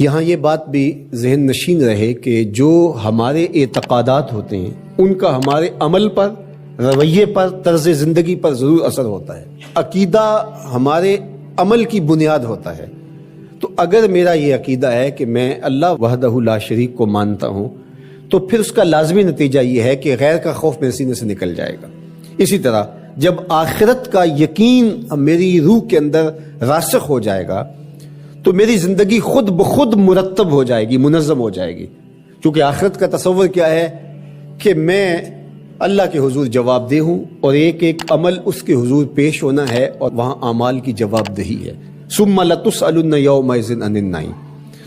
یہاں یہ بات بھی ذہن نشین رہے کہ جو ہمارے اعتقادات ہوتے ہیں ان کا ہمارے عمل پر، رویے پر، طرز زندگی پر ضرور اثر ہوتا ہے۔ عقیدہ ہمارے عمل کی بنیاد ہوتا ہے۔ تو اگر میرا یہ عقیدہ ہے کہ میں اللہ وحدہ لا شریک کو مانتا ہوں تو پھر اس کا لازمی نتیجہ یہ ہے کہ غیر کا خوف میرے سینے سے نکل جائے گا۔ اسی طرح جب آخرت کا یقین میری روح کے اندر راسخ ہو جائے گا تو میری زندگی خود بخود مرتب ہو جائے گی، منظم ہو جائے گی، کیونکہ آخرت کا تصور کیا ہے کہ میں اللہ کے حضور جواب دہ ہوں اور ایک ایک عمل اس کے حضور پیش ہونا ہے اور وہاں اعمال کی جواب دہی ہے۔ ثم لتسألن یومئذ عن النعیم۔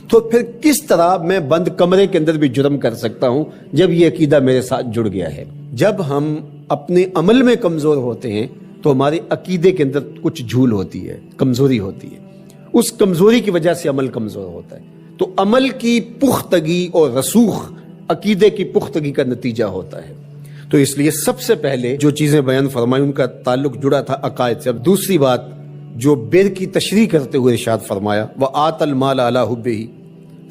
تو پھر کس طرح میں بند کمرے کے اندر بھی جرم کر سکتا ہوں جب یہ عقیدہ میرے ساتھ جڑ گیا ہے؟ جب ہم اپنے عمل میں کمزور ہوتے ہیں تو ہمارے عقیدے کے اندر کچھ جھول ہوتی ہے، کمزوری ہوتی ہے، اس کمزوری کی وجہ سے عمل کمزور ہوتا ہے۔ تو عمل کی پختگی اور رسوخ عقیدے کی پختگی کا نتیجہ ہوتا ہے۔ تو اس لیے سب سے پہلے جو چیزیں بیان فرمائی ان کا تعلق جڑا تھا عقائد سے۔ اب دوسری بات جو بر کی تشریح کرتے ہوئے ارشاد فرمایا وآت المال علی حبہ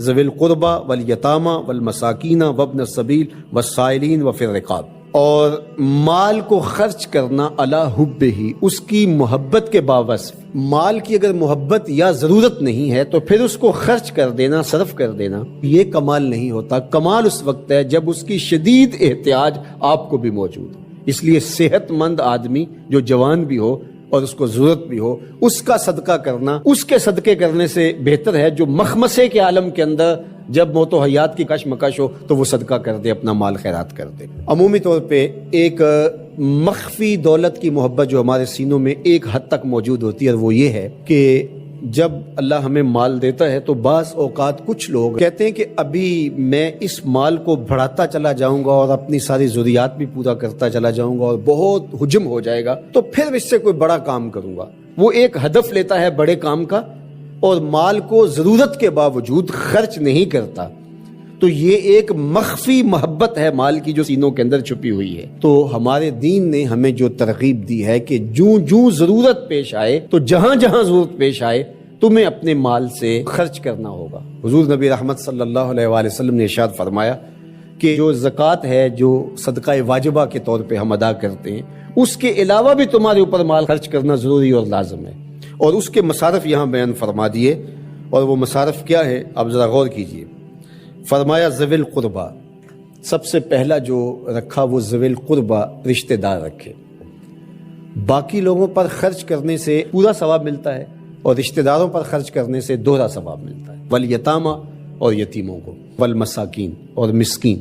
ذوی القربى والیتامى والمساکین وابن السبیل والسائلین وفی الرقاب، اور مال کو خرچ کرنا علی حبہ، اس کی محبت کے باوجود۔ مال کی اگر محبت یا ضرورت نہیں ہے تو پھر اس کو خرچ کر دینا، صرف کر دینا، یہ کمال نہیں ہوتا۔ کمال اس وقت ہے جب اس کی شدید احتیاج آپ کو بھی موجود ہو۔ اس لیے صحت مند آدمی جو جوان بھی ہو اور اس کو ضرورت بھی ہو، اس کا صدقہ کرنا اس کے صدقے کرنے سے بہتر ہے جو مخمسے کے عالم کے اندر جب موت و حیات کی کشمکش ہو تو وہ صدقہ کر دے، اپنا مال خیرات کر دے۔ عمومی طور پہ ایک مخفی دولت کی محبت جو ہمارے سینوں میں ایک حد تک موجود ہوتی ہے، اور وہ یہ ہے کہ جب اللہ ہمیں مال دیتا ہے تو بعض اوقات کچھ لوگ کہتے ہیں کہ ابھی میں اس مال کو بڑھاتا چلا جاؤں گا اور اپنی ساری ضروریات بھی پورا کرتا چلا جاؤں گا اور بہت حجم ہو جائے گا تو پھر اس سے کوئی بڑا کام کروں گا۔ وہ ایک ہدف لیتا ہے بڑے کام کا اور مال کو ضرورت کے باوجود خرچ نہیں کرتا، تو یہ ایک مخفی محبت ہے مال کی جو سینوں کے اندر چھپی ہوئی ہے۔ تو ہمارے دین نے ہمیں جو ترغیب دی ہے کہ جوں ضرورت پیش آئے تو جہاں جہاں ضرورت پیش آئے تمہیں اپنے مال سے خرچ کرنا ہوگا۔ حضور نبی رحمت صلی اللہ علیہ وآلہ وسلم نے ارشاد فرمایا کہ جو زکوٰۃ ہے، جو صدقہ واجبہ کے طور پہ ہم ادا کرتے ہیں، اس کے علاوہ بھی تمہارے اوپر مال خرچ کرنا ضروری اور لازم ہے، اور اس کے مصارف یہاں بیان فرما دیے۔ اور وہ مصارف کیا ہے آپ ذرا غور کیجئے۔ فرمایا ذوی القربہ، سب سے پہلا جو رکھا وہ ذوی القربہ، رشتہ دار رکھے۔ باقی لوگوں پر خرچ کرنے سے پورا ثواب ملتا ہے اور رشتہ داروں پر خرچ کرنے سے دوہرا ثواب ملتا ہے۔ والیتامى، اور یتیموں کو، والمساکین، اور مسکین۔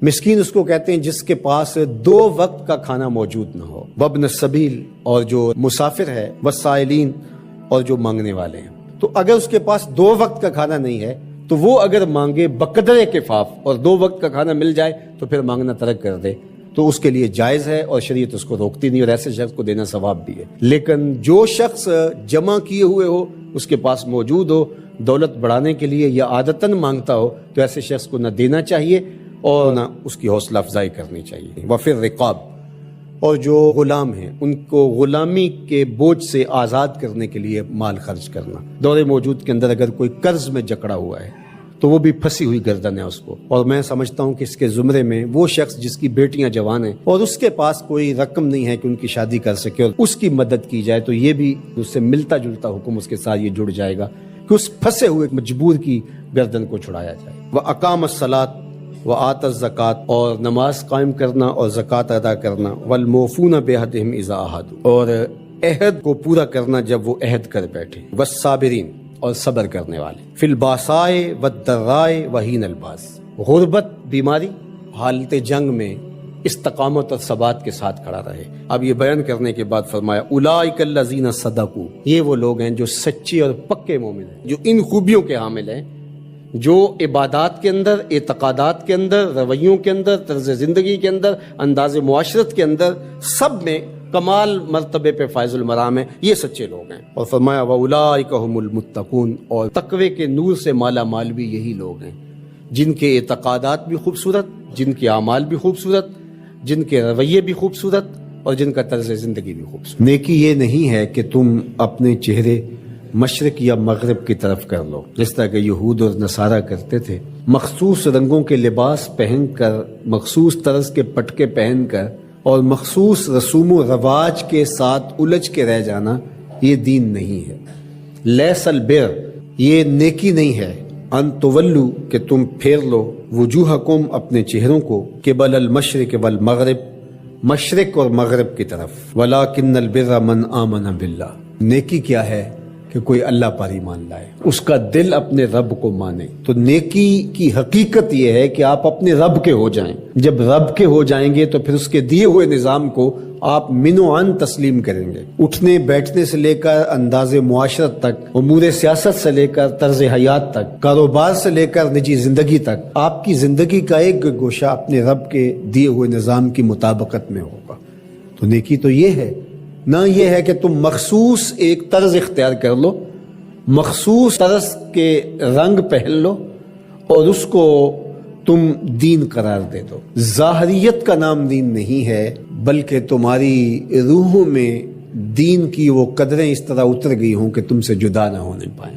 مسکین اس کو کہتے ہیں جس کے پاس 2 وقت کا کھانا موجود نہ ہو، وابن السبیل، اور جو مسافر ہے، والسائلین، اور جو مانگنے والے ہیں۔ تو اگر اس کے پاس 2 وقت کا کھانا نہیں ہے تو وہ اگر مانگے بقدر کفاف اور 2 وقت کا کھانا مل جائے تو پھر مانگنا ترک کر دے تو اس کے لیے جائز ہے اور شریعت اس کو روکتی نہیں، اور ایسے شخص کو دینا ثواب بھی ہے۔ لیکن جو شخص جمع کیے ہوئے ہو، اس کے پاس موجود ہو، دولت بڑھانے کے لیے یا عادتاً مانگتا ہو، تو ایسے شخص کو نہ دینا چاہیے اور نہ اس کی حوصلہ افزائی کرنی چاہیے۔ وفی الرقاب، اور جو غلام ہیں ان کو غلامی کے بوجھ سے آزاد کرنے کے لیے مال خرچ کرنا۔ دور موجود کے اندر اگر کوئی قرض میں جکڑا ہوا ہے تو وہ بھی پھنسی ہوئی گردن ہے اس کو، اور میں سمجھتا ہوں کہ اس کے زمرے میں وہ شخص جس کی بیٹیاں جوان ہیں اور اس کے پاس کوئی رقم نہیں ہے کہ ان کی شادی کر سکے اور اس کی مدد کی جائے، تو یہ بھی اس سے ملتا جلتا حکم اس کے ساتھ یہ جڑ جائے گا کہ اس پھنسے ہوئے مجبور کی گردن کو چھڑایا جائے۔ وَأَقَامَ الصَّلَاةَ وَآتَى الزَّكَاةَ، اور نماز قائم کرنا اور زکوٰۃ ادا کرنا۔ وَالْمُوفُونَ بِعَهْدِهِمْ إِذَا عَاهَدُوا، اور عہد کو پورا کرنا جب وہ عہد کر بیٹھے۔ وَالصَّابِرِينَ، اور صبر کرنے والے۔ فی الباساء والضراء وحین الباس، غربت، بیماری، حالت جنگ میں استقامت اور ثبات کے ساتھ کھڑا رہے۔ اب یہ بیان کرنے کے بعد فرمایا اولئک الذین صدقوا، یہ وہ لوگ ہیں جو سچے اور پکے مومن ہیں، جو ان خوبیوں کے حامل ہیں، جو عبادات کے اندر، اعتقادات کے اندر، رویوں کے اندر، طرز زندگی کے اندر، انداز معاشرت کے اندر، سب میں کمال مرتبے پہ فائز المرام ہے، یہ سچے لوگ ہیں۔ اور فرمایا وَأُولَٰئِكَ هُمُ الْمُتَّقُونَ، اور تقوی کے نور سے مالا مال بھی یہی لوگ ہیں جن کے اعتقادات بھی خوبصورت، جن کے اعمال بھی خوبصورت، جن کے رویے بھی خوبصورت، اور جن کا طرز زندگی بھی خوبصورت۔ نیکی یہ نہیں ہے کہ تم اپنے چہرے مشرق یا مغرب کی طرف کر لو، جس طرح کہ یہود اور نصارہ کرتے تھے۔ مخصوص رنگوں کے لباس پہن کر، مخصوص طرز کے پٹکے پہن کر اور مخصوص رسوم و رواج کے ساتھ الجھ کے رہ جانا یہ دین نہیں ہے۔ لیس البر، یہ نیکی نہیں ہے، ان تولو، کہ تم پھیر لو، وجوہکم، اپنے چہروں کو، قبل المشرق والمغرب، مشرق اور مغرب کی طرف، ولکن البر من آمن باللہ، نیکی کیا ہے کہ کوئی اللہ پر ایمان لائے، اس کا دل اپنے رب کو مانے۔ تو نیکی کی حقیقت یہ ہے کہ آپ اپنے رب کے ہو جائیں۔ جب رب کے ہو جائیں گے تو پھر اس کے دیے ہوئے نظام کو آپ من و عن تسلیم کریں گے۔ اٹھنے بیٹھنے سے لے کر انداز معاشرت تک، امور سیاست سے لے کر طرز حیات تک، کاروبار سے لے کر نجی زندگی تک، آپ کی زندگی کا ایک گوشہ اپنے رب کے دیے ہوئے نظام کی مطابقت میں ہوگا۔ تو نیکی تو یہ ہے، نہ یہ ہے کہ تم مخصوص ایک طرز اختیار کر لو، مخصوص طرز کے رنگ پہن لو اور اس کو تم دین قرار دے دو۔ ظاہریت کا نام دین نہیں ہے، بلکہ تمہاری روحوں میں دین کی وہ قدریں اس طرح اتر گئی ہوں کہ تم سے جدا نہ ہونے پائیں۔